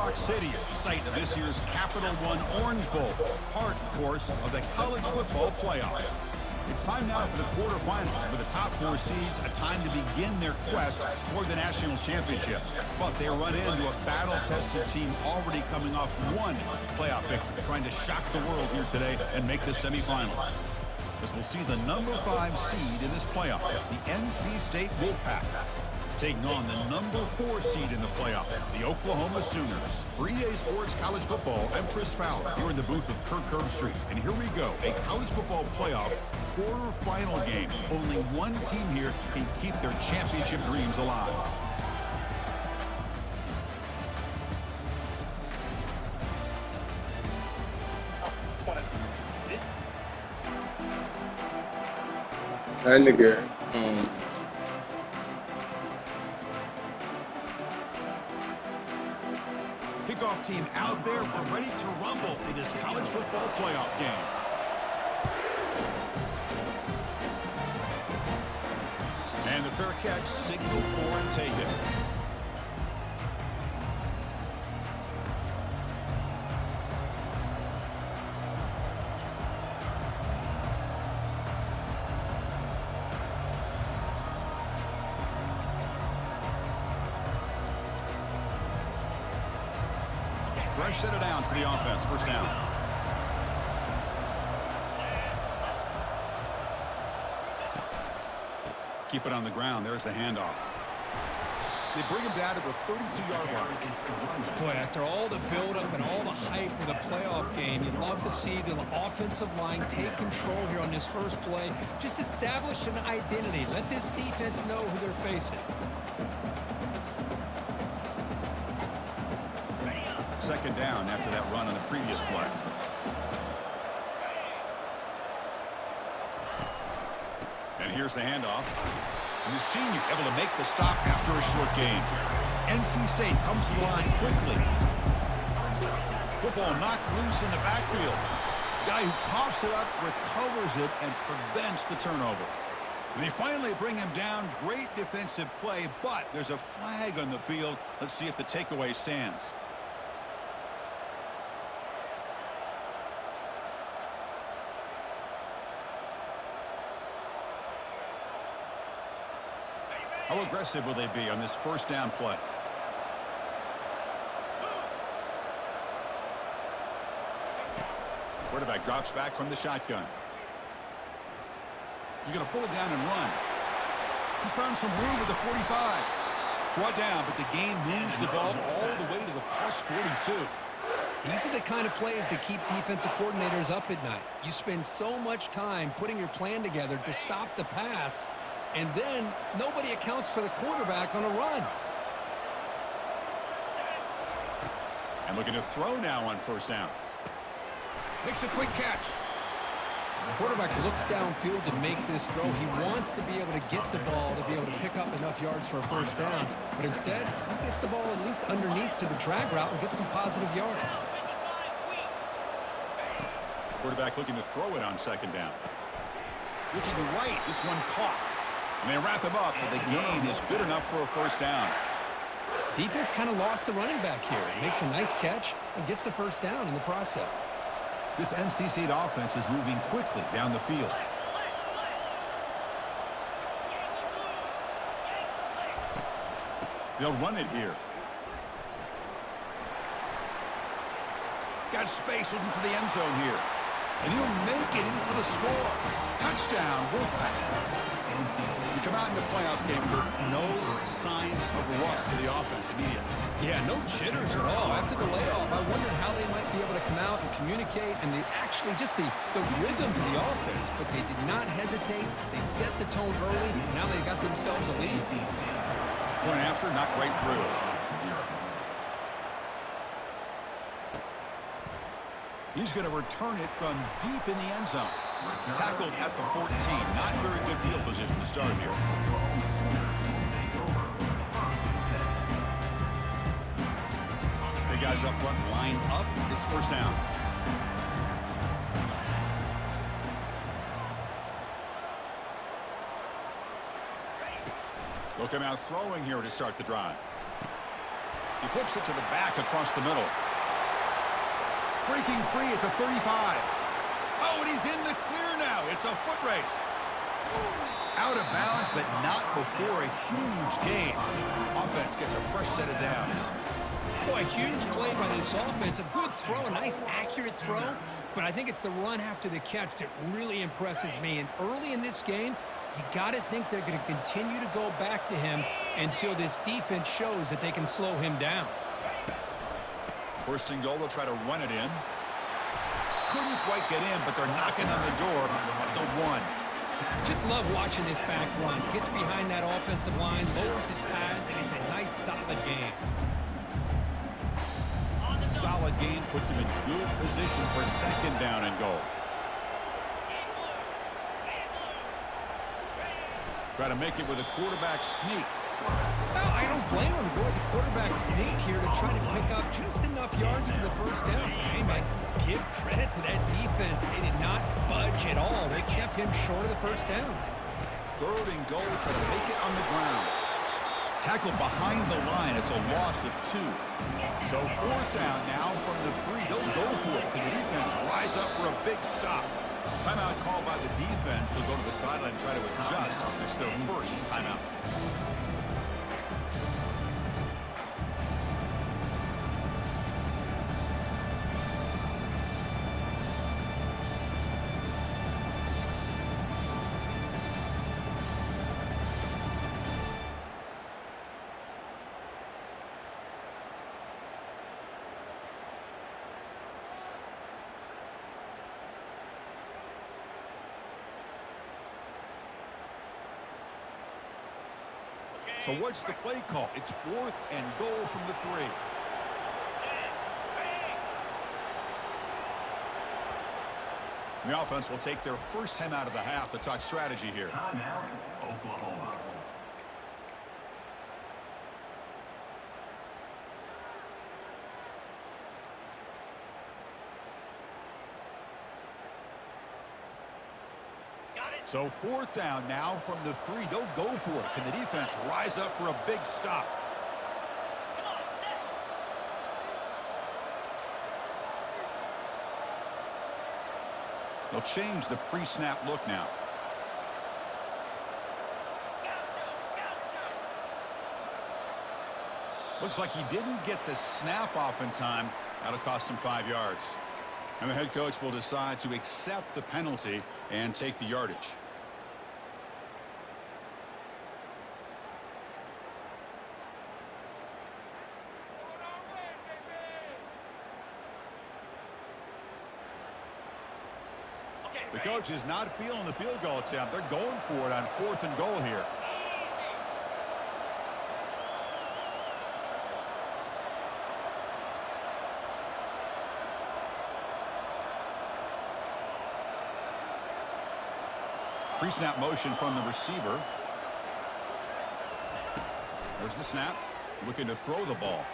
Rock City, site of this year's Capital One Orange Bowl, part, of course, of the college football playoff. It's time now for the quarterfinals, for the top four seeds, a time to begin their quest toward the national championship. But they run into a battle-tested team already coming off one playoff victory, trying to shock the world here today and make the semifinals. As we'll see the number 5 seed in this playoff, the NC State Wolfpack, taking on the number 4 seed in the playoff, the Oklahoma Sooners. For EA Sports College Football, I'm Chris Fowler, here in the booth with Kirk Herbstreit. And here we go, a college football playoff quarterfinal game. Only one team here can keep their championship dreams alive. That nigga, Kickoff team out there. We're ready to rumble for this college football playoff game. And the fair catch, signal for and take it. Fresh set of downs for the offense. First down. Keep it on the ground. There's the handoff. They bring him down to the 32-yard line. Boy, after all the buildup and all the hype of the playoff game, you'd love to see the offensive line take control here on this first play. Just establish an identity. Let this defense know who they're facing. Second down after that run on the previous play. And here's the handoff. And the senior able to make the stop after a short gain. NC State comes to the line quickly. Football knocked loose in the backfield. Guy who coughs it up, recovers it, and prevents the turnover. And they finally bring him down. Great defensive play, but there's a flag on the field. Let's see if the takeaway stands. How aggressive will they be on this first down play? Quarterback drops back from the shotgun. He's going to pull it down and run. He's found some room at the 45. Brought down, but the gain moves the ball all the way to the plus 42. These are the kind of plays that keep defensive coordinators up at night. You spend so much time putting your plan together to stop the pass, and then nobody accounts for the quarterback on a run. And looking to throw now on first down. Makes a quick catch. The quarterback looks downfield to make this throw. He wants to be able to get the ball to be able to pick up enough yards for a first down. But instead, he gets the ball at least underneath to the drag route and gets some positive yards. Quarterback looking to throw it on second down. Looking right. This one caught. And they wrap him up, but the gain is good enough for a first down. Defense kind of lost the running back here. Makes a nice catch and gets the first down in the process. This NC State offense is moving quickly down the field. They'll run it here. Got space looking for the end zone here. And he'll make it in for the score. Touchdown, Wolfpack. You come out in the playoff game, Kurt, no signs of rust for the offense immediately. Yeah, no jitters at all. After the layoff, I wondered how they might be able to come out and communicate and actually just the rhythm to the offense. But they did not hesitate. They set the tone early. Now they got themselves a lead. Point after, knocked right through. He's going to return it from deep in the end zone. Tackled at the 14. Not very good field position to start here. Big guys up front lined up. It's first down. They'll come out throwing here to start the drive. He flips it to the back across the middle. Breaking free at the 35. Oh, and he's in the clear now. It's a foot race. Out of bounds, but not before a huge gain. Offense gets a fresh set of downs. Boy, a huge play by this offense. A good throw, a nice accurate throw. But I think it's the run after the catch that really impresses me. And early in this game, you got to think they're going to continue to go back to him until this defense shows that they can slow him down. First and goal, they'll try to run it in. Couldn't quite get in, but they're knocking on the door at the 1. Just love watching this back run. Gets behind that offensive line, lowers his pads, and it's a nice, solid game. Solid gain puts him in good position for second down and goal. Try to make it with a quarterback sneak. Well, I don't blame him to go with the quarterback sneak here to try to pick up just enough yards for the first down. But hey, man, give credit to that defense. They did not budge at all. They kept him short of the first down. Third and goal, try to make it on the ground. Tackled behind the line. It's a loss of 2. So fourth down now from the 3. They'll go for it. Can the defense rise up for a big stop? Timeout called by the defense. They'll go to the sideline and try to adjust. It's their first timeout. So what's the play call? It's fourth and goal from the 3. The offense will take their first time out of the half to talk strategy here. Timeout, Oklahoma. So fourth down now from the 3. They'll go for it. Can the defense rise up for a big stop? They'll change the pre-snap look now. Looks like he didn't get the snap off in time. That'll cost him 5 yards. And the head coach will decide to accept the penalty and take the yardage. The coach is not feeling the field goal attempt. They're going for it on fourth and goal here. Pre-snap motion from the receiver. There's the snap. Looking to throw the ball.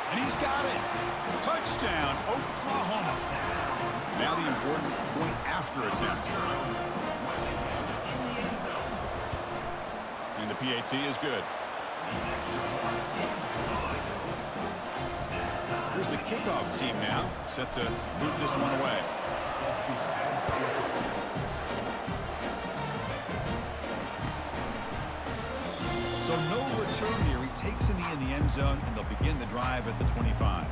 And he's got it. Touchdown, Oklahoma. Now the important point after attempt. And the PAT is good. Here's the kickoff team now, set to move this one away. So no return here. He takes a knee in the end zone, and they'll begin the drive at the 25.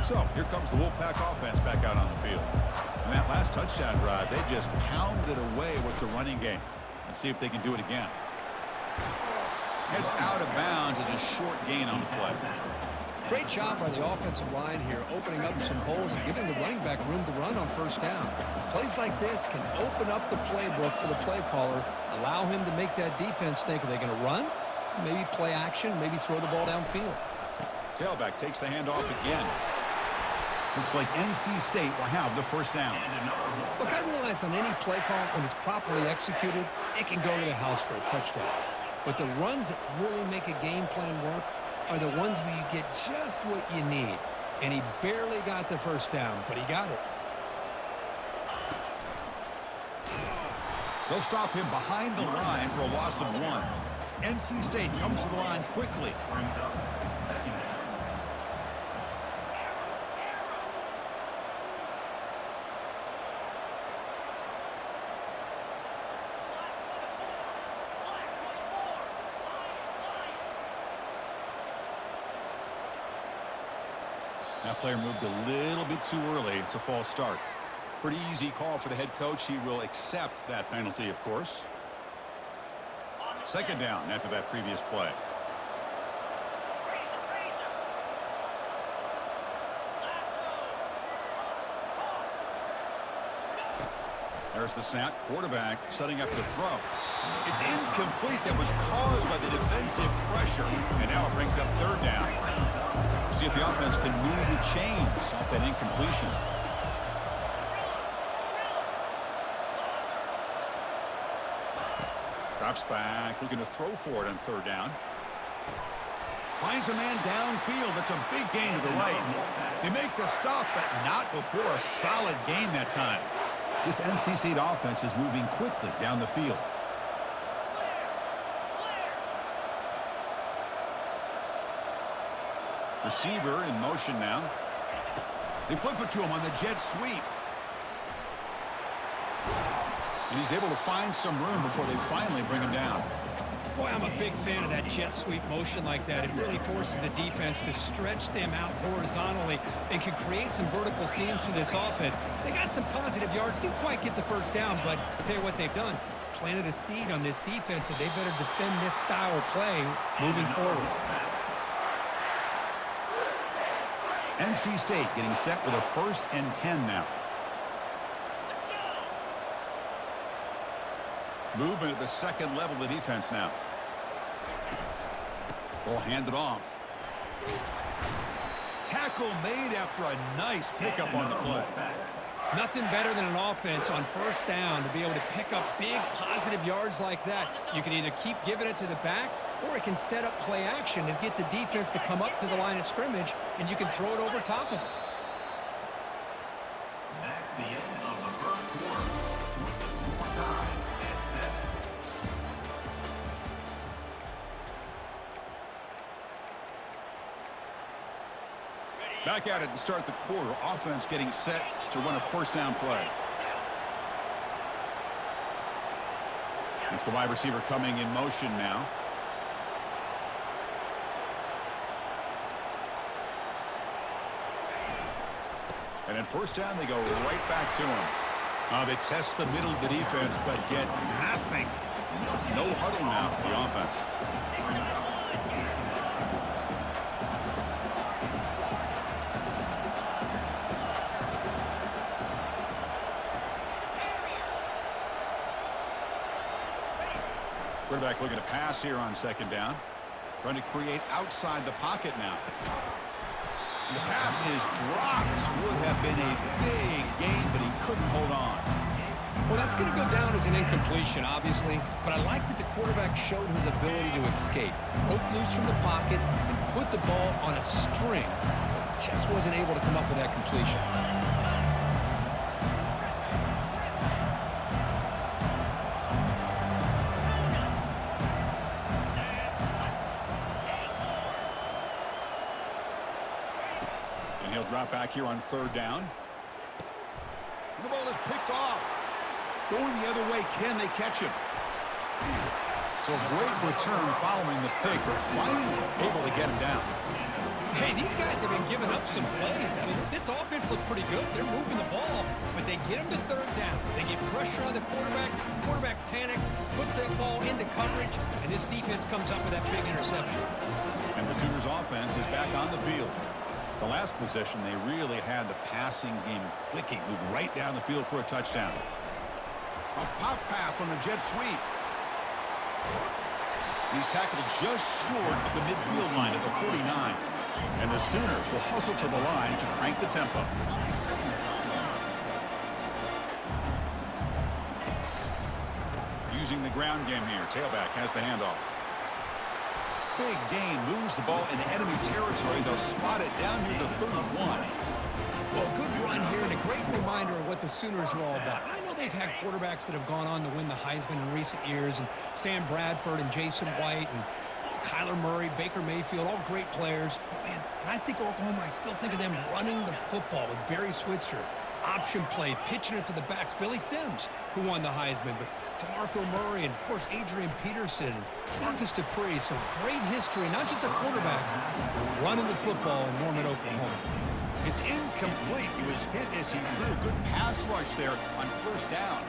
So here comes the Wolfpack offense back out on the field. And that last touchdown drive, they just pounded away with the running game. Let's see if they can do it again. It's out of bounds as a short gain on the play. Great job by the offensive line here, opening up some holes and giving the running back room to run on first down. Plays like this can open up the playbook for the play caller, allow him to make that defense think, are they going to run? Maybe play action, maybe throw the ball downfield. Tailback takes the handoff again. Looks like NC State will have the first down. Look, I realize on any play call, when it's properly executed, it can go to the house for a touchdown. But the runs that really make a game plan work are the ones where you get just what you need. And he barely got the first down, but he got it. They'll stop him behind the line for a loss of 1. NC State comes to the line quickly. Brings up second down. That player moved a little bit too early. It's a false start. Pretty easy call for the head coach. He will accept that penalty, of course. Second down after that previous play. There's the snap. Quarterback setting up the throw. It's incomplete. That was caused by the defensive pressure. And now it brings up third down. See if the offense can move the chains off that incompletion. Drops back, looking to throw for it on third down. Finds a man downfield. That's a big gain to the right. They make the stop, but not before a solid gain that time. This NC State offense is moving quickly down the field. Receiver in motion now. They flip it to him on the jet sweep. And he's able to find some room before they finally bring him down. Boy, I'm a big fan of that jet sweep motion like that. It really forces the defense to stretch them out horizontally and can create some vertical seams for this offense. They got some positive yards. Didn't quite get the first down, but I'll tell you what they've done. Planted a seed on this defense, and they better defend this style of play moving forward. NC State getting set with a 1st and 10 now. Movement at the second level of the defense now. Ball handed off. Tackle made after a nice pickup on the play. Nothing better than an offense on first down to be able to pick up big positive yards like that. You can either keep giving it to the back, or it can set up play action and get the defense to come up to the line of scrimmage, and you can throw it over top of it. That's the end of the first quarter with the score tied at 7. Back at it to start the quarter. Offense getting set to run a first down play. It's the wide receiver coming in motion now. And at first down, they go right back to him. They test the middle of the defense, but get nothing. No huddle now for the offense. Quarterback looking to pass here on second down. Trying to create outside the pocket now. And the pass is dropped. Would have been a big gain, but he couldn't hold on. Well, that's going to go down as an incompletion, obviously, but I like that the quarterback showed his ability to escape. Broke loose from the pocket and put the ball on a string, but he just wasn't able to come up with that completion. Drop back here on third down. And the ball is picked off. Going the other way, can they catch him? So a great return following the pick. They're finally able to get him down. Hey, these guys have been giving up some plays. I mean, this offense looked pretty good. They're moving the ball, but they get him to third down. They get pressure on the quarterback. Quarterback panics, puts that ball into coverage, and this defense comes up with that big interception. And the Sooners offense is back on the field. The last possession, they really had the passing game clicking. Moved right down the field for a touchdown. A pop pass on the jet sweep. He's tackled just short of the midfield line at the 49. And the Sooners will hustle to the line to crank the tempo. Using the ground game here. Tailback has the handoff. big gain moves the ball into enemy territory. They'll spot it down near the 31. Well, good run here and a great reminder of what the Sooners are all about. I know they've had quarterbacks that have gone on to win the Heisman in recent years, and Sam Bradford and Jason White and Kyler Murray, Baker Mayfield, all great players. But, man, when I think of Oklahoma, I still think of them running the football with Barry Switzer. Option play, pitching it to the backs. Billy Sims, who won the Heisman, but DeMarco Murray and, of course, Adrian Peterson, Marcus Dupree. So great history, not just the quarterbacks, running the football in Norman, Oklahoma. It's incomplete. He was hit as he threw a good pass rush there on first down.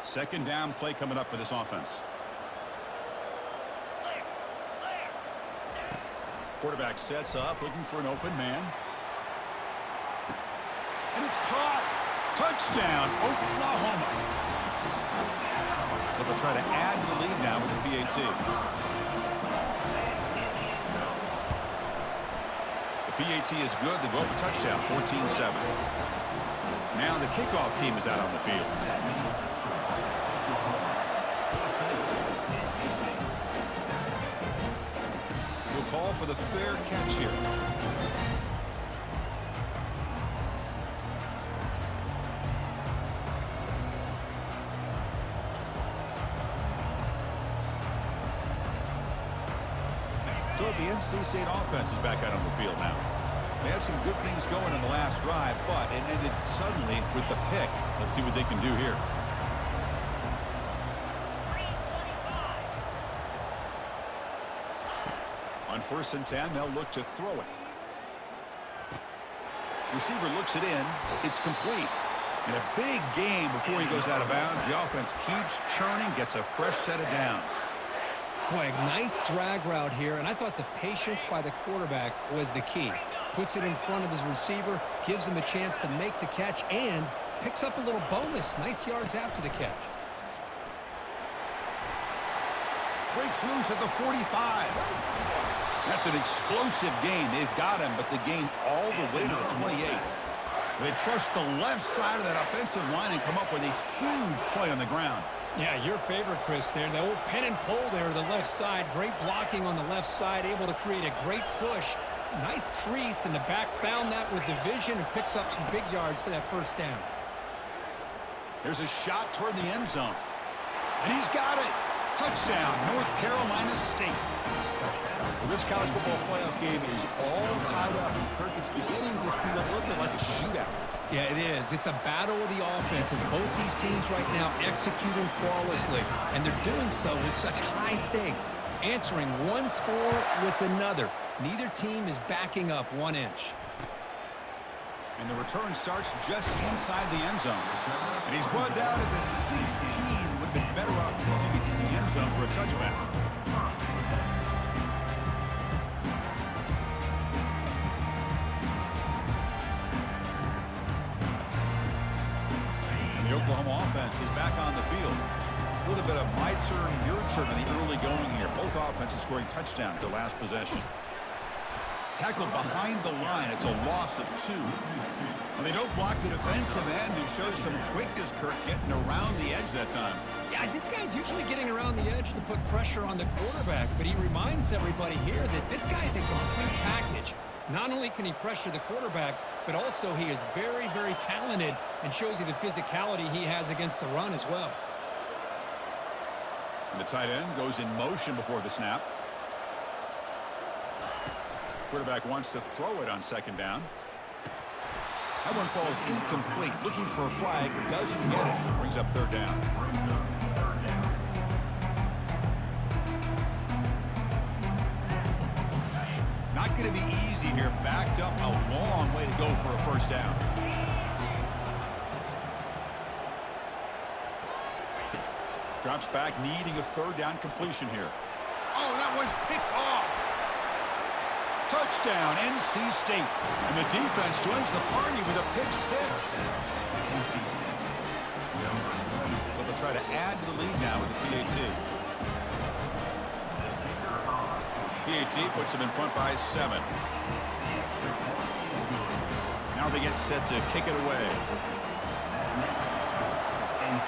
Second down play coming up for this offense. Quarterback sets up, looking for an open man. And it's caught. Touchdown, Oklahoma. But they'll try to add to the lead now with the PAT. The PAT is good. They go for touchdown, 14-7. Now the kickoff team is out on the field. We'll call for the fair catch here. So the NC State offense is back out on the field now. They had some good things going in the last drive, but it ended suddenly with the pick. Let's see what they can do here. On 1st and 10, they'll look to throw it. Receiver looks it in. It's complete. And a big gain before he goes out of bounds. The offense keeps churning, gets a fresh set of downs. Boy, a nice drag route here, and I thought the patience by the quarterback was the key. Puts it in front of his receiver, gives him a chance to make the catch, and picks up a little bonus. Nice yards after the catch. Breaks loose at the 45. That's an explosive gain. They've got him, but the gain all the way to the 28. They trust the left side of that offensive line and come up with a huge play on the ground. Yeah, your favorite, Chris, there. The old pin and pull there to the left side. Great blocking on the left side, able to create a great push. Nice crease, and the back found that with the vision and picks up some big yards for that first down. There's a shot toward the end zone. And he's got it. Touchdown, North Carolina State. Well, this college football playoff game is all tied up, and Kirk, it's beginning to feel a little bit like a shootout. Yeah, it is. It's a battle of the offenses. Both these teams right now executing flawlessly, and they're doing so with such high stakes, answering one score with another. Neither team is backing up 1 inch. And the return starts just inside the end zone. And he's brought down at the 16. Would have been better off leaving it in the end zone for a touchback. The Oklahoma offense is back on the field. A little bit of my turn, your turn in the early going here. Both offenses scoring touchdowns their last possession. Tackled behind the line. It's a loss of 2. And they don't block the defensive end, who shows some quickness, Kirk, getting around the edge that time. Yeah, this guy's usually getting around the edge to put pressure on the quarterback, but he reminds everybody here that this guy's a complete package. Not only can he pressure the quarterback, but also he is very, very talented and shows you the physicality he has against the run as well. And the tight end goes in motion before the snap. Quarterback wants to throw it on 2nd down. That one falls incomplete. Looking for a flag, doesn't get it. Brings up 3rd down. Not going to be easy here. Backed up a long way to go for a 1st down. Drops back, needing a 3rd down completion here. Oh, that one's picked off. Touchdown, NC State. And the defense joins the party with a pick 6. But they'll try to add to the lead now with the PAT. PAT puts them in front by 7. Now they get set to kick it away.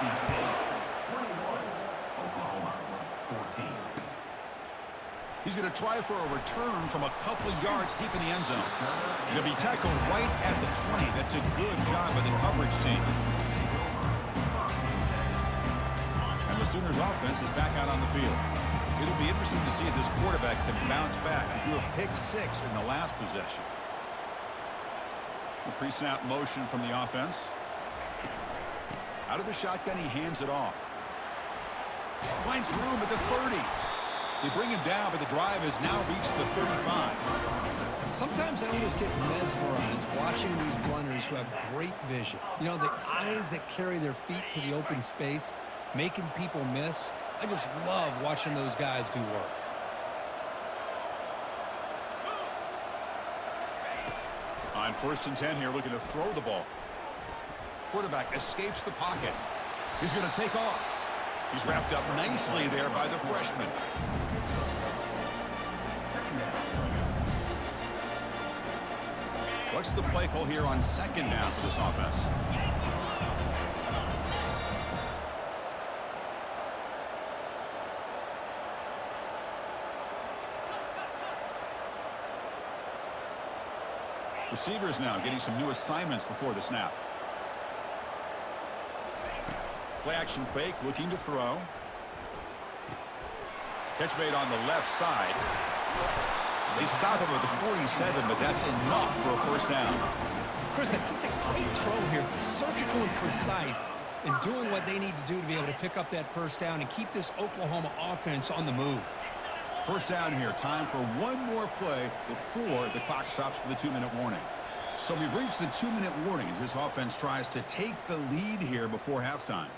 State 21, Oklahoma 14. He's going to try for a return from a couple of yards deep in the end zone. It'll be tackled right at the 20. That's a good job by the coverage team. And the Sooners offense is back out on the field. It'll be interesting to see if this quarterback can bounce back. He threw a pick-6 in the last possession. The pre-snap motion from the offense. Out of the shotgun, he hands it off. Finds room at the 30. They bring him down, but the drive has now reached the 35. Sometimes I almost get mesmerized watching these runners who have great vision. You know, the eyes that carry their feet to the open space, making people miss. I just love watching those guys do work. On 1st and 10 here, looking to throw the ball. Quarterback escapes the pocket. He's going to take off. He's wrapped up nicely there by the freshman. What's the play call here on 2nd down for this offense? Receivers now getting some new assignments before the snap. Play action fake, looking to throw. Catch made on the left side. They stop him at the 47, but that's enough for a 1st down. Chris, just a great throw here. Surgical and precise in doing what they need to do to be able to pick up that 1st down and keep this Oklahoma offense on the move. 1st down here. Time for one more play before the clock stops for the 2-minute warning. So we've reached the 2-minute warning as this offense tries to take the lead here before halftime.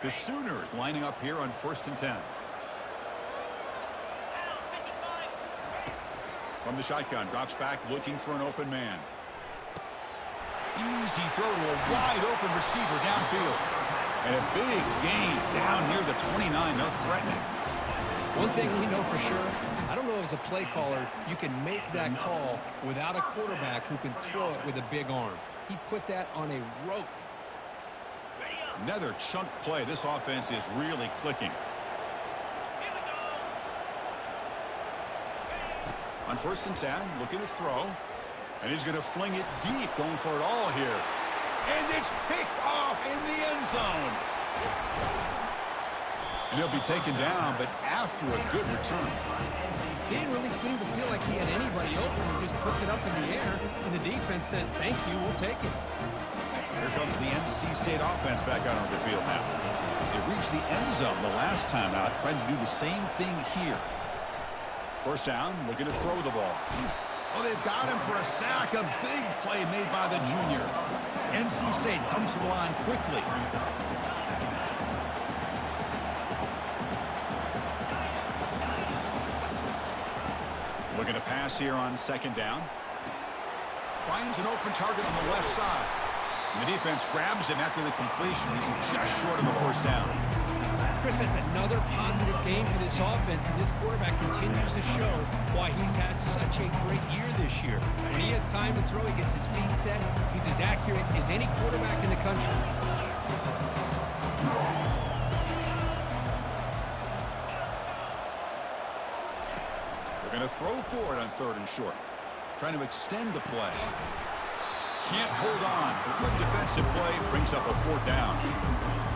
The Sooners lining up here on 1st and 10. From the shotgun, drops back looking for an open man. Easy throw to a wide open receiver downfield. And a big gain down near the 29. They're threatening. One thing we know for sure, I don't know as a play caller, you can make that call without a quarterback who can throw it with a big arm. He put that on a rope. Another chunk play. This offense is really clicking. On 1st and 10, looking to throw. And he's going to fling it deep, going for it all here. And it's picked off in the end zone. And he'll be taken down, but after a good return. He didn't really seem to feel like he had anybody open and just puts it up in the air. And the defense says, thank you, we'll take it. Here comes the NC State offense back out on the field now. They reached the end zone the last time out, trying to do the same thing here. 1st down, looking to throw the ball. Oh, they've got him for a sack. A big play made by the junior. NC State comes to the line quickly. Looking to pass here on 2nd down. Finds an open target on the left side. And the defense grabs him after the completion. He's just short of a 1st down. Chris, that's another positive game for this offense, and this quarterback continues to show why he's had such a great year this year. When he has time to throw, he gets his feet set. He's as accurate as any quarterback in the country. They're going to throw for it on 3rd and short. Trying to extend the play. Can't hold on. Good defensive play. Brings up a 4th down.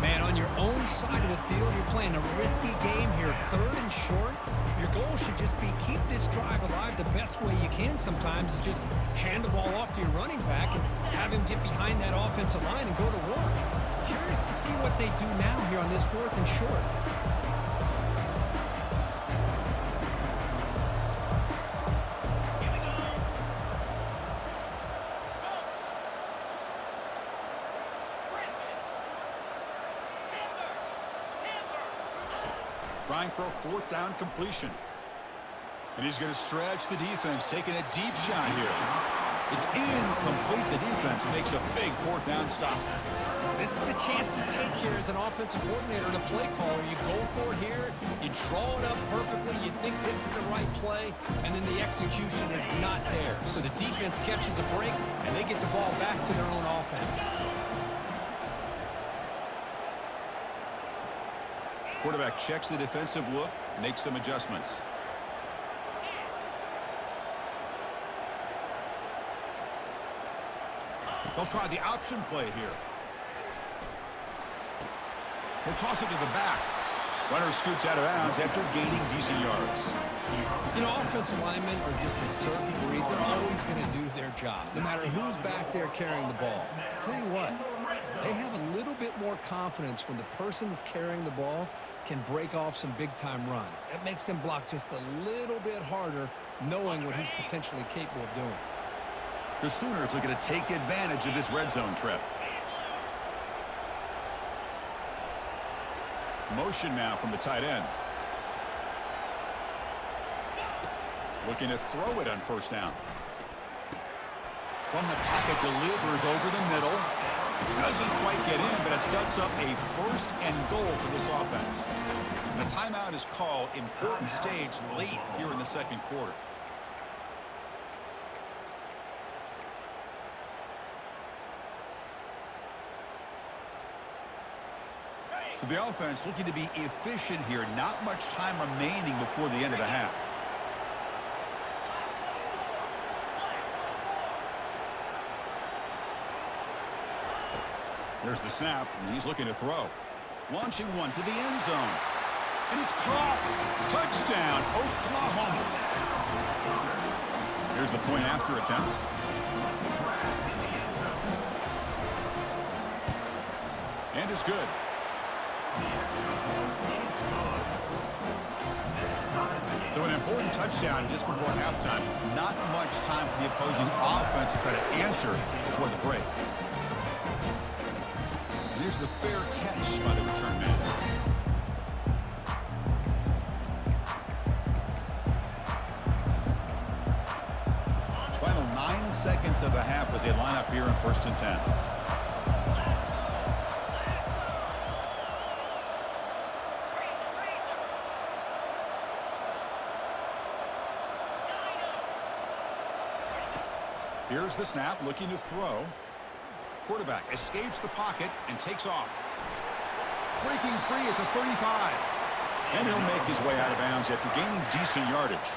Man, on your own side of the field, you're playing a risky game here. 3rd and short. Your goal should just be keep this drive alive the best way you can sometimes is just hand the ball off to your running back and have him get behind that offensive line and go to work. Curious to see what they do now here on this 4th and short. Trying for a 4th down completion. And he's going to stretch the defense, taking a deep shot here. It's incomplete. The defense makes a big 4th down stop. This is the chance you take here as an offensive coordinator and a play caller. You go for it here, you draw it up perfectly, you think this is the right play, and then the execution is not there. So the defense catches a break, and they get the ball back to their own offense. Quarterback checks the defensive look, makes some adjustments. They'll try the option play here. He'll toss it to the back. Runner scoots out of bounds after gaining decent yards. You know, offensive linemen are just a certain breed. They're always going to do their job, no matter who's back there carrying the ball. I'll tell you what, they have a little bit more confidence when the person that's carrying the ball can break off some big-time runs. That makes them block just a little bit harder, knowing what he's potentially capable of doing. The Sooners are going to take advantage of this red zone trip. Motion now from the tight end. Looking to throw it on first down. From the pocket, delivers over the middle. Doesn't quite get in, but it sets up a first and goal for this offense. And a timeout is called. Important stage late here in the second quarter. So the offense looking to be efficient here. Not much time remaining before the end of the half. There's the snap, and he's looking to throw. Launching one to the end zone. And it's caught. Touchdown, Oklahoma. Here's the point after attempt. And it's good. So an important touchdown just before halftime. Not much time for the opposing offense to try to answer before the break. And here's the fair catch by the return man. Final 9 seconds of the half as they line up here in 1st and 10. Here's the snap, looking to throw. Quarterback escapes the pocket and takes off. Breaking free at the 35. And he'll make his way out of bounds after gaining decent yardage.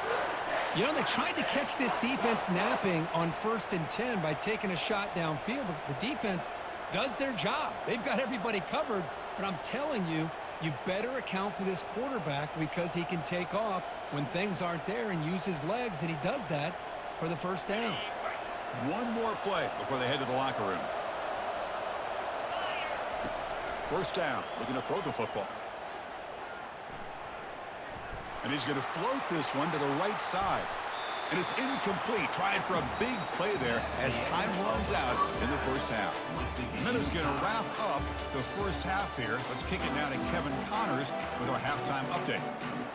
You know, they tried to catch this defense napping on 1st and 10 by taking a shot downfield, but the defense does their job. They've got everybody covered, but I'm telling you, you better account for this quarterback because he can take off when things aren't there and use his legs, and he does that for the first down. One more play before they head to the locker room. First down, looking to throw the football. And he's going to float this one to the right side. And it's incomplete. Tried for a big play there as time runs out in the first half. And then it's going to wrap up the first half here. Let's kick it now to Kevin Connors with our halftime update.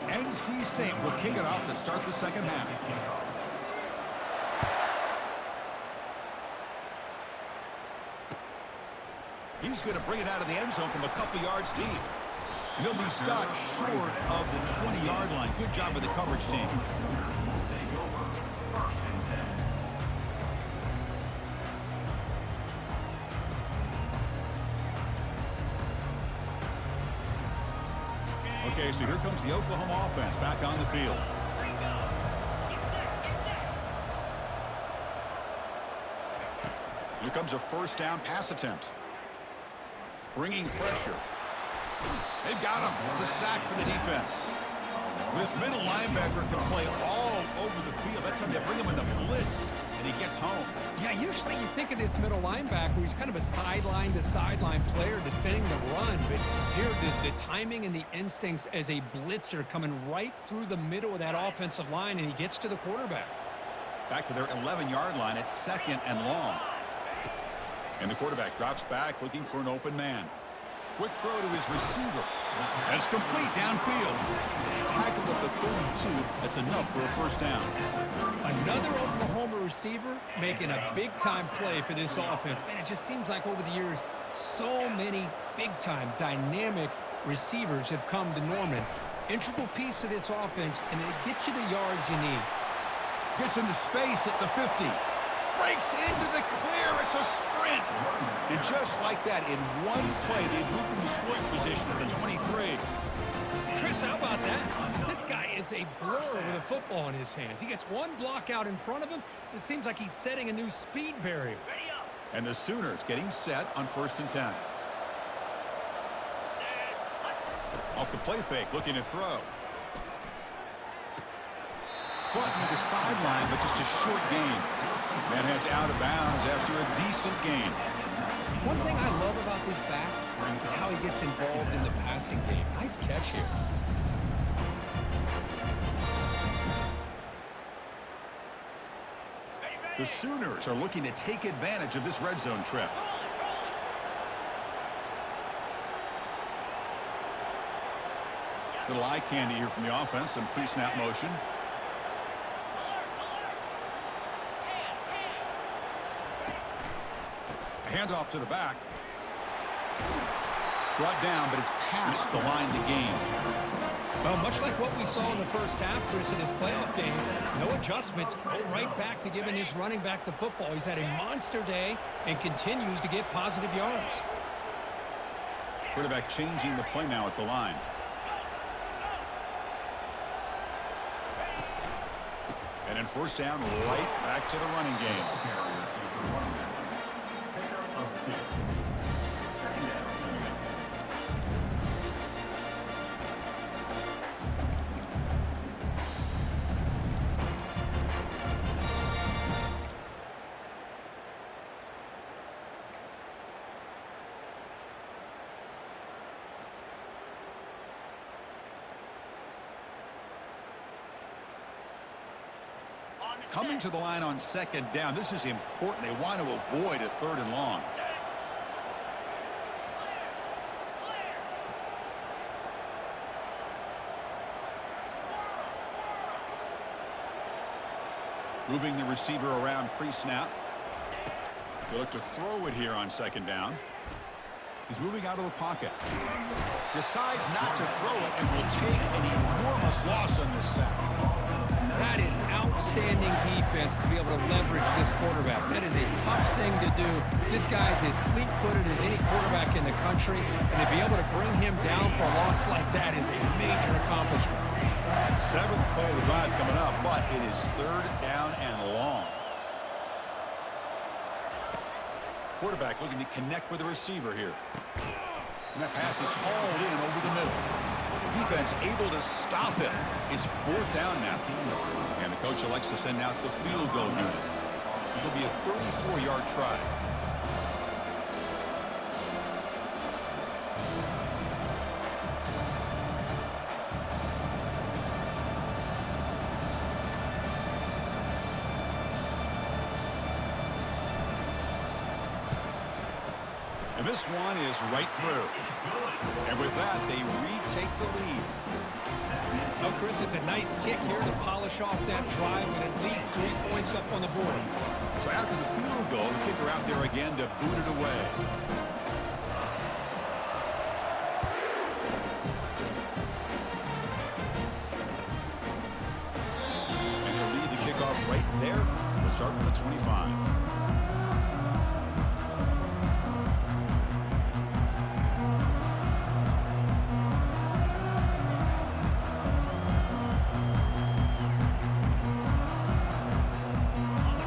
NC State will kick it off to start the second half. He's going to bring it out of the end zone from a couple yards deep. And he'll be stopped short of the 20-yard line. Good job by the coverage team. Okay, so here comes the Oklahoma offense back on the field. Here comes a first down pass attempt. Bringing pressure. They've got him. It's a sack for the defense. This middle linebacker can play all over the field. That time they bring him in the blitz, and he gets home. Yeah, usually you think of this middle linebacker, he's kind of a sideline-to-sideline player defending the run. But here, the timing and the instincts as a blitzer coming right through the middle of that offensive line, and he gets to the quarterback. Back to their 11-yard line at 2nd and long. And the quarterback drops back looking for an open man. Quick throw to his receiver. And it's complete downfield. Tackled at the 32. That's enough for a first down. Another Oklahoma receiver making a big-time play for this offense. Man, it just seems like over the years, so many big-time, dynamic receivers have come to Norman. Integral piece of this offense, and it gets you the yards you need. Gets into space at the 50. Breaks into the clear. It's a sprint. And just like that, in one play, they moved into scoring position at the 23. Chris, how about that? This guy is a blur with a football in his hands. He gets one block out in front of him. It seems like he's setting a new speed barrier. And the Sooners getting set on 1st and 10. Off the play fake, looking to throw. Caught near the sideline, but just a short gain. That heads out of bounds after a decent gain. One thing I love about this back is how he gets involved in the passing game. Nice catch here. The Sooners are looking to take advantage of this red zone trip. Little eye candy here from the offense, some pre-snap motion. Handoff to the back. Brought down, but it's past the line to gain. Well, much like what we saw in the first half, Chris, in his playoff game, no adjustments, go right back to giving his running back the football. He's had a monster day and continues to get positive yards. Quarterback changing the play now at the line. And then 1st down, right back to the running game. Coming to the line on 2nd down. This is important. They want to avoid a 3rd and long. Moving the receiver around pre-snap. They look to throw it here on 2nd down. He's moving out of the pocket. Decides not to throw it and will take an enormous loss on this sack. That is outstanding defense to be able to leverage this quarterback. That is a tough thing to do. This guy's as fleet-footed as any quarterback in the country, and to be able to bring him down for a loss like that is a major accomplishment. 7th play of the drive coming up, but it is 3rd down and long. Quarterback looking to connect with the receiver here. And that pass is hauled in over the middle. Defense able to stop him. It's 4th down now. And the coach elects to send out the field goal unit. It'll be a 34-yard try. And this one is right through. And with that, they retake the lead. Now, Chris, it's a nice kick here to polish off that drive with at least 3 points up on the board. So after the field goal, the kicker out there again to boot it away. And he'll lead the kickoff right there. We'll start from the 25.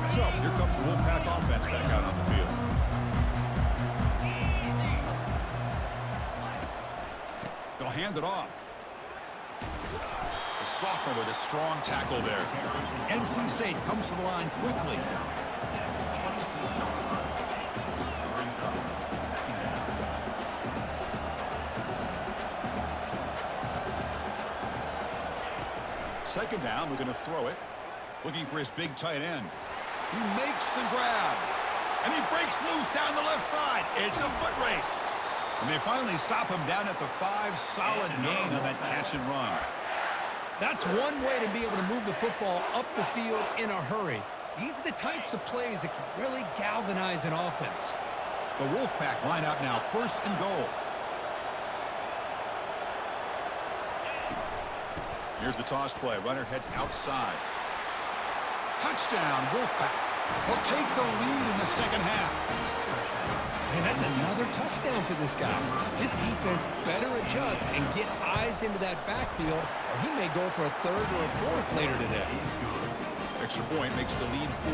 So here comes the Wolfpack offense back out on the field. They'll hand it off. The sophomore with a strong tackle there. NC State comes to the line quickly. Second down, we're going to throw it. Looking for his big tight end. He makes the grab. And he breaks loose down the left side. It's a foot race. And they finally stop him down at the 5. Solid gain on that catch and run. That's one way to be able to move the football up the field in a hurry. These are the types of plays that can really galvanize an offense. The Wolfpack line out now, 1st and goal. Here's the toss play. Runner heads outside. Touchdown, Wolfpack. will take the lead in the second half. And that's another touchdown for this guy. This defense better adjust and get eyes into that backfield, or he may go for a third or a fourth later today. Extra point makes the lead 4.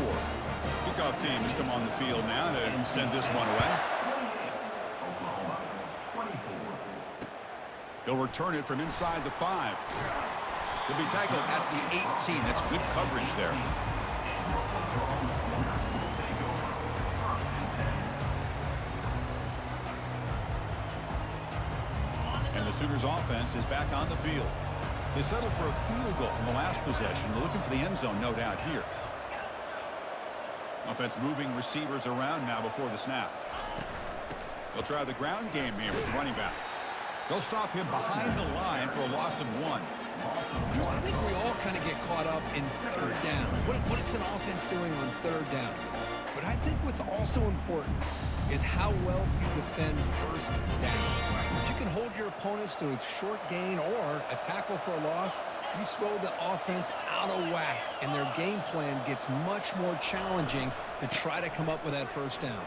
Kickoff team has come on the field now to send this one away. He'll return it from inside the 5. He'll be tackled at the 18. That's good coverage there. And the Sooners offense is back on the field. They settled for a field goal in the last possession. They're looking for the end zone, no doubt, here. Offense moving receivers around now before the snap. They'll try the ground game here with the running back. They'll stop him behind the line for a loss of 1. Chris, I think we all kind of get caught up in third down. What is an offense doing on third down? But I think what's also important is how well you defend first down. If you can hold your opponents to a short gain or a tackle for a loss, you throw the offense out of whack, and their game plan gets much more challenging to try to come up with that first down.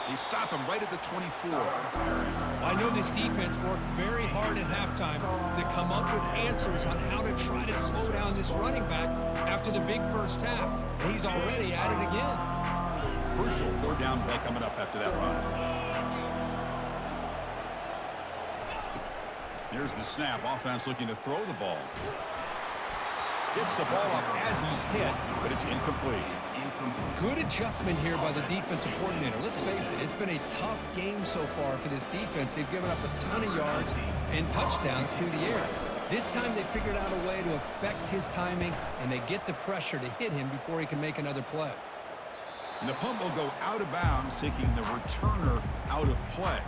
They stop him right at the 24. I know this defense worked very hard at halftime to come up with answers on how to try to slow down this running back after the big first half. And he's already at it again. Crucial third down play coming up after that run. Here's the snap. Offense looking to throw the ball. Gets the ball up as he's hit, but it's incomplete. Good adjustment here by the defensive coordinator. Let's face it, it's been a tough game so far for this defense. They've given up a ton of yards and touchdowns through the air. This time they figured out a way to affect his timing, and they get the pressure to hit him before he can make another play. And the punt will go out of bounds, taking the returner out of play.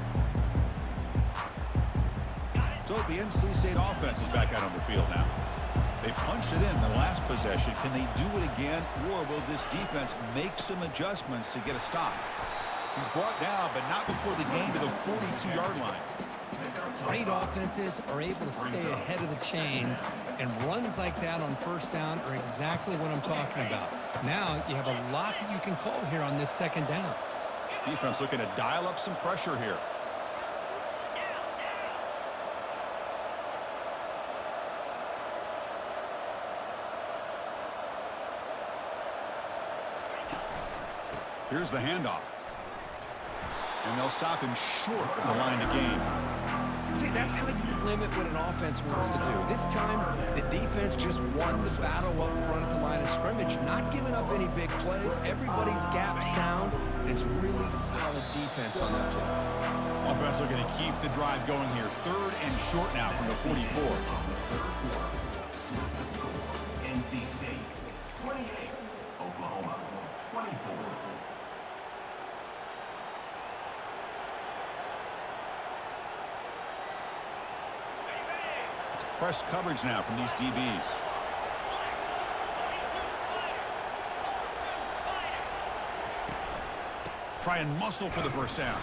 So the NC State offense is back out on the field now. They punched it in the last possession. Can they do it again, or will this defense make some adjustments to get a stop? He's brought down, but not before the gain to the 42-yard line. Great offenses are able to stay ahead of the chains, and runs like that on first down are exactly what I'm talking about. Now you have a lot that you can call here on this second down. Defense looking to dial up some pressure here. Here's the handoff. And they'll stop him short of the line to gain. See, that's how you limit what an offense wants to do. This time, the defense just won the battle up front at the line of scrimmage, not giving up any big plays. Everybody's gap sound, and it's really solid defense on that play. Offense looking to keep the drive going here. Third and short now from the 44. NC State 28, Oklahoma 24. Press coverage now from these DBs. Try and muscle for the first down.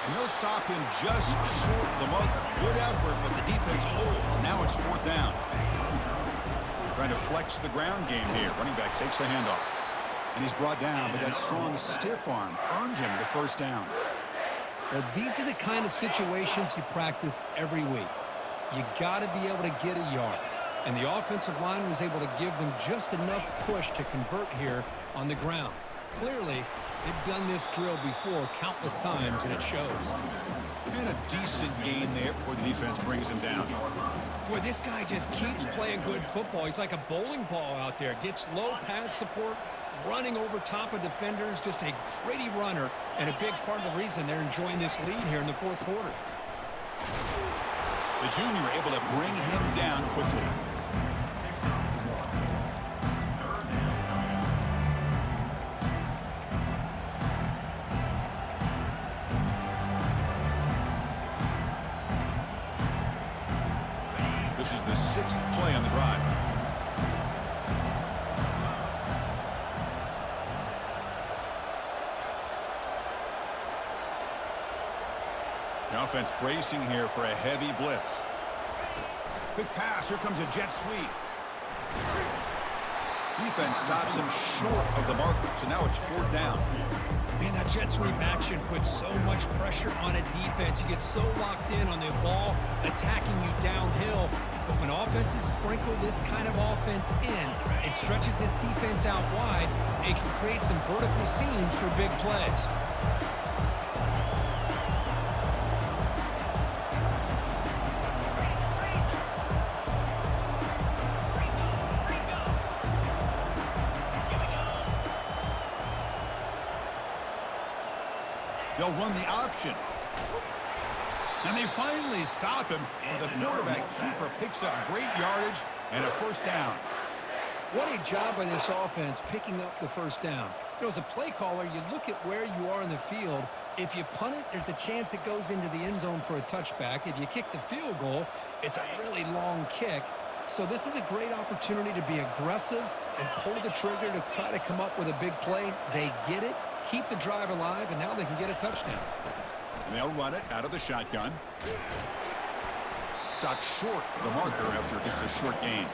And they'll stop him just short of the marker. Good effort, but the defense holds. Now it's fourth down. Trying to flex the ground game here. Running back takes the handoff. And he's brought down, but that strong stiff arm earned him the first down. Well, these are the kind of situations you practice every week. You got to be able to get a yard. And the offensive line was able to give them just enough push to convert here on the ground. Clearly, they've done this drill before countless times, and it shows. And a decent gain there before the defense brings him down. Boy, this guy just keeps playing good football. He's like a bowling ball out there. Gets low pad support, running over top of defenders. Just a gritty runner, and a big part of the reason they're enjoying this lead here in the fourth quarter. The junior able to bring him down quickly. This is the sixth play on the drive. The offense bracing here for a heavy blitz. Quick pass. Here comes a jet sweep. Defense stops him short of the marker, so now it's 4th down. Man, that jet sweep action puts so much pressure on a defense. You get so locked in on the ball attacking you downhill. But when offenses sprinkle this kind of offense in, it stretches this defense out wide. It can create some vertical seams for big plays. They'll run the option. And they finally stop him, where the quarterback keeper picks up great yardage and a 1st down. What a job by this offense picking up the 1st down. You know, as a play caller, you look at where you are in the field. If you punt it, there's a chance it goes into the end zone for a touchback. If you kick the field goal, it's a really long kick. So this is a great opportunity to be aggressive and pull the trigger to try to come up with a big play. They get it, keep the drive alive, and now they can get a touchdown. And they'll run it out of the shotgun. Stopped short of the marker after just a short gain.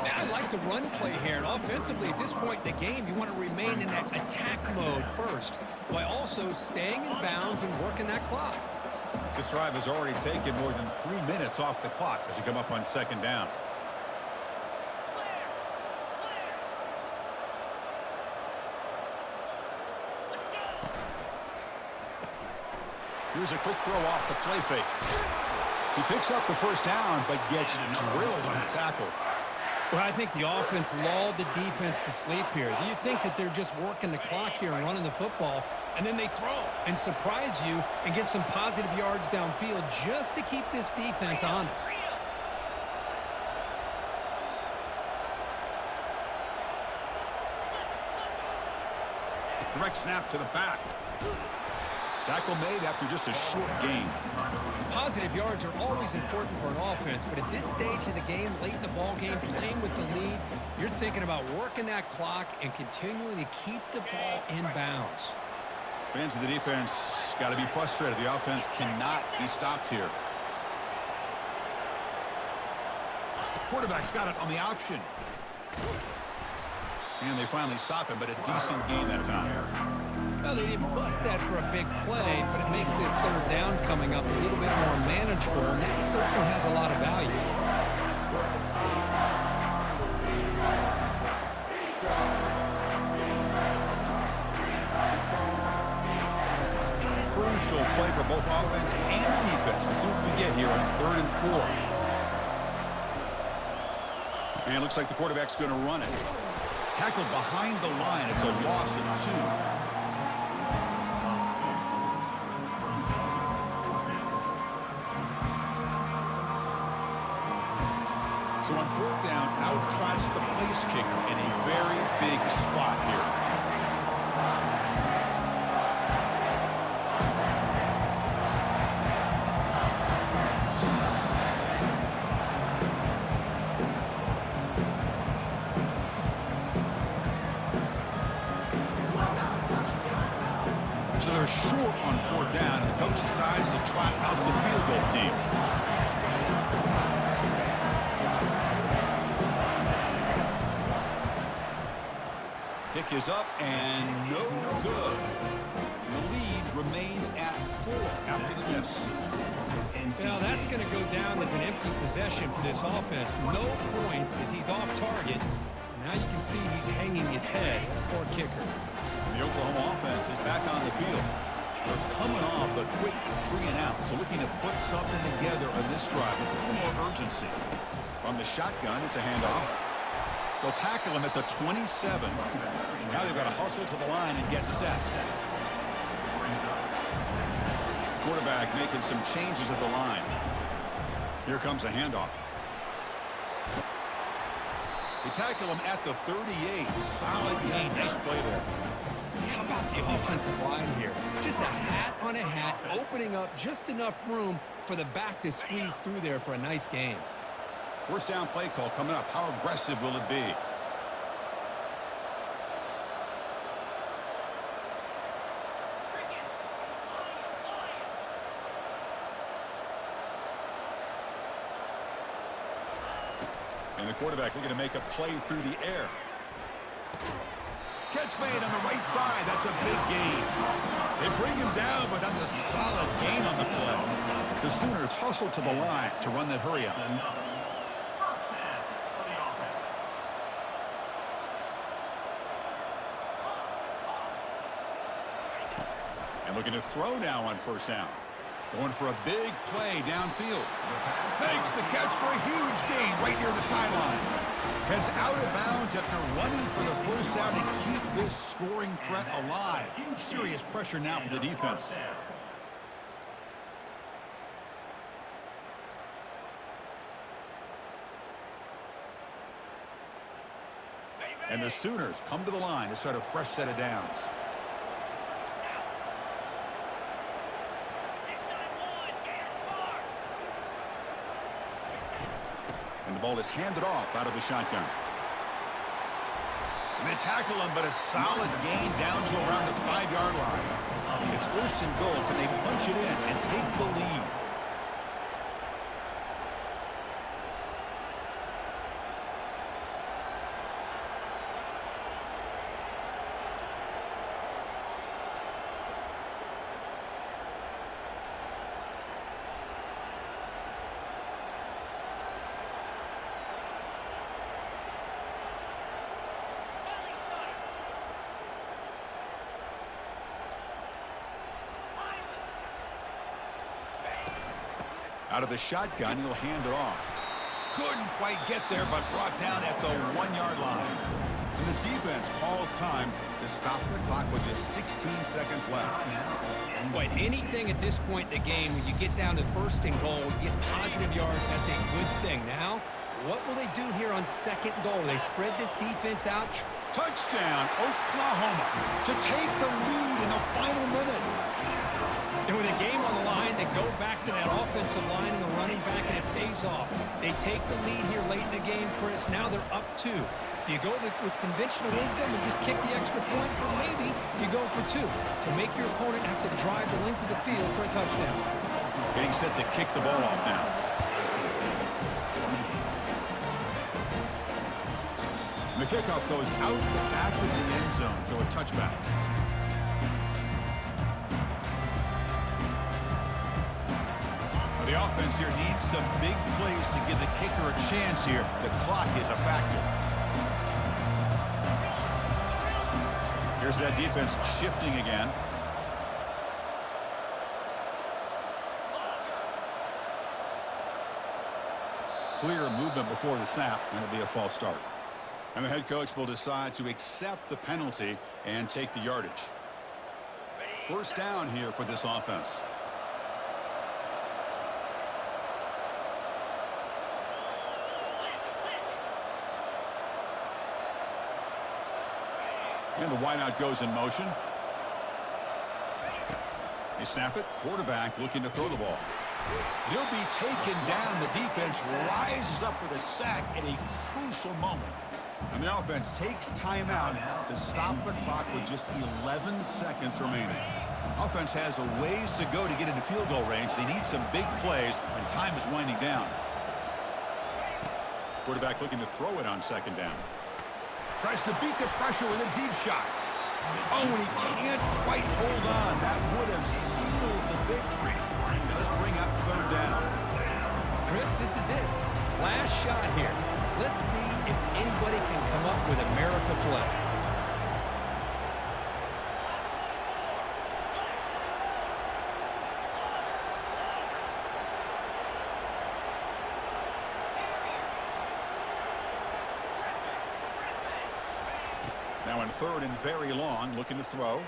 Now, I like the run play here. And offensively, at this point in the game, you want to remain in that attack mode first, while also staying in bounds and working that clock. This drive has already taken more than 3 minutes off the clock as you come up on 2nd down. Here's a quick throw off the play fake. He picks up the 1st down, but gets drilled on the tackle. Well, I think the offense lulled the defense to sleep here. Do you think that they're just working the clock here and running the football, and then they throw and surprise you and get some positive yards downfield just to keep this defense honest? Direct snap to the back. Tackle made after just a short gain. Positive yards are always important for an offense, but at this stage of the game, late in the ball game, playing with the lead, you're thinking about working that clock and continuing to keep the ball in bounds. Fans of the defense got to be frustrated. The offense cannot be stopped here. Quarterback's got it on the option. And they finally stop him, but a decent gain that time. Well, they didn't bust that for a big play, but it makes this 3rd down coming up a little bit more manageable, and that certainly has a lot of value. Crucial play for both offense and defense. We'll see what we get here on 3rd and 4. And it looks like the quarterback's going to run it. Tackled behind the line. It's a loss of 2. So on 4th down, out trots the place kicker in a very big spot here. So they're short on 4th down, and the coach decides to trot out the field goal team. Kick is up and no good. The lead remains at 4 after the miss. Now that's going to go down as an empty possession for this offense. No points as he's off target. And now you can see he's hanging his head. Poor kicker. The Oklahoma offense is back on the field. They're coming off a quick 3 and out, so looking to put something together on this drive with a little more urgency. From the shotgun, it's a handoff. They'll tackle him at the 27. Now they've got to hustle to the line and get set. Quarterback making some changes at the line. Here comes a handoff. They tackle him at the 38. Solid gain. Nice play there. How about the offensive line here? Just a hat on a hat, opening up just enough room for the back to squeeze through there for a nice gain. 1st down play call coming up. How aggressive will it be? And the quarterback looking to make a play through the air. Catch made on the right side. That's a big gain. They bring him down, but that's a solid gain on the play. The Sooners hustle to the line to run that hurry up. And looking to throw now on first down. Going for a big play downfield. Makes the catch for a huge gain right near the sideline. Heads out of bounds after running for the first down to keep this scoring threat alive. Serious pressure now for the defense. And the Sooners come to the line to start a fresh set of downs. And the ball is handed off out of the shotgun. And they tackle him, but a solid gain down to around the 5-yard line. It's first and goal. Can they punch it in and take the lead? Out of the shotgun, he'll hand it off. Couldn't quite get there, but brought down at the 1-yard line. And the defense calls time to stop the clock with just 16 seconds left. But anything at this point in the game, when you get down to first and goal, you get positive yards, that's a good thing. Now, what will they do here on second goal? They spread this defense out. Touchdown, Oklahoma, to take the lead in the final minute. And with a game on the line, they go back to that offensive line and the running back, and it pays off. They take the lead here late in the game, Chris. Now they're up 2. Do you go with conventional wisdom and just kick the extra point? Or maybe you go for 2 to make your opponent have to drive the length of the field for a touchdown. Getting set to kick the ball off now. And the kickoff goes out the back of the end zone, so a touchback. The offense here needs some big plays to give the kicker a chance here. The clock is a factor. Here's that defense shifting again. Clear movement before the snap, and it'll be a false start. And the head coach will decide to accept the penalty and take the yardage. First down here for this offense. And the wideout goes in motion. They snap it. Quarterback looking to throw the ball. He'll be taken down. The defense rises up with a sack at a crucial moment. And the offense takes timeout to stop the clock with just 11 seconds remaining. Offense has a ways to go to get into field goal range. They need some big plays, and time is winding down. Quarterback looking to throw it on second down. Tries to beat the pressure with a deep shot. Oh, and he can't quite hold on. That would have sealed the victory. Does bring up third down. Chris, this is it. Last shot here. Let's see if anybody can come up with a miracle play. Now in third and very long, looking to throw.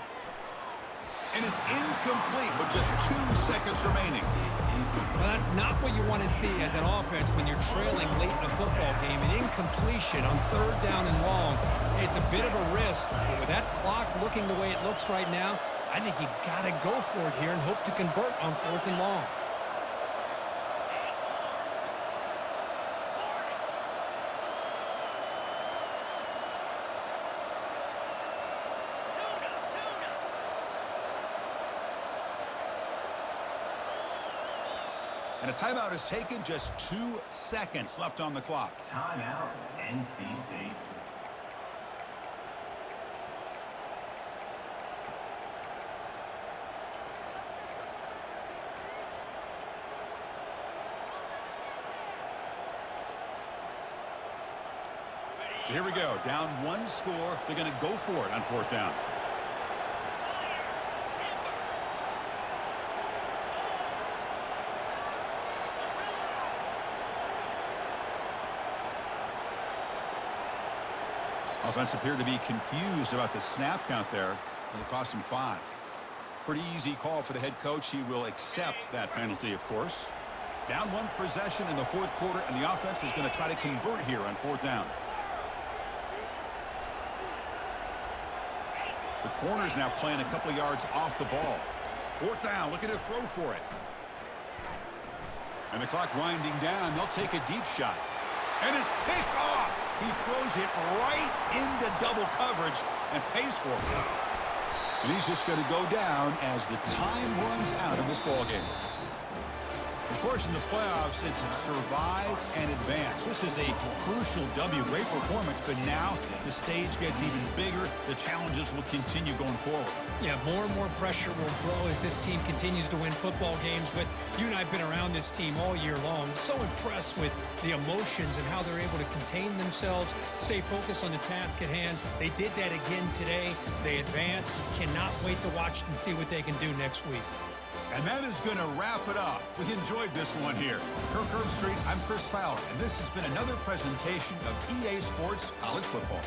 And it's incomplete with just 2 seconds remaining. Well, that's not what you want to see as an offense when you're trailing late in a football game. An incompletion on third down and long. It's a bit of a risk, but with that clock looking the way it looks right now, I think you've got to go for it here and hope to convert on fourth and long. And a timeout is taken, just 2 seconds left on the clock. Timeout, NC State. So here we go. Down one score. They're going to go for it on fourth down. Offense appeared to be confused about the snap count there. It'll cost him 5. Pretty easy call for the head coach. He will accept that penalty, of course. Down one possession in the fourth quarter, and the offense is going to try to convert here on fourth down. The corner's now playing a couple yards off the ball. Fourth down, looking to throw for it. And the clock winding down. They'll take a deep shot. And it's picked off. He throws it right into double coverage and pays for it. And he's just going to go down as the time runs out in this ballgame. Of course, in the playoffs, it's survive and advance. This is a crucial W. Great performance, but now the stage gets even bigger. The challenges will continue going forward. Yeah, more and more pressure will grow as this team continues to win football games. But you and I have been around this team all year long. So impressed with the emotions and how they're able to contain themselves, stay focused on the task at hand. They did that again today. They advance. Cannot wait to watch and see what they can do next week. And that is going to wrap it up. We enjoyed this one here. Kirk Herbstreit, I'm Chris Fowler, and this has been another presentation of EA Sports College Football.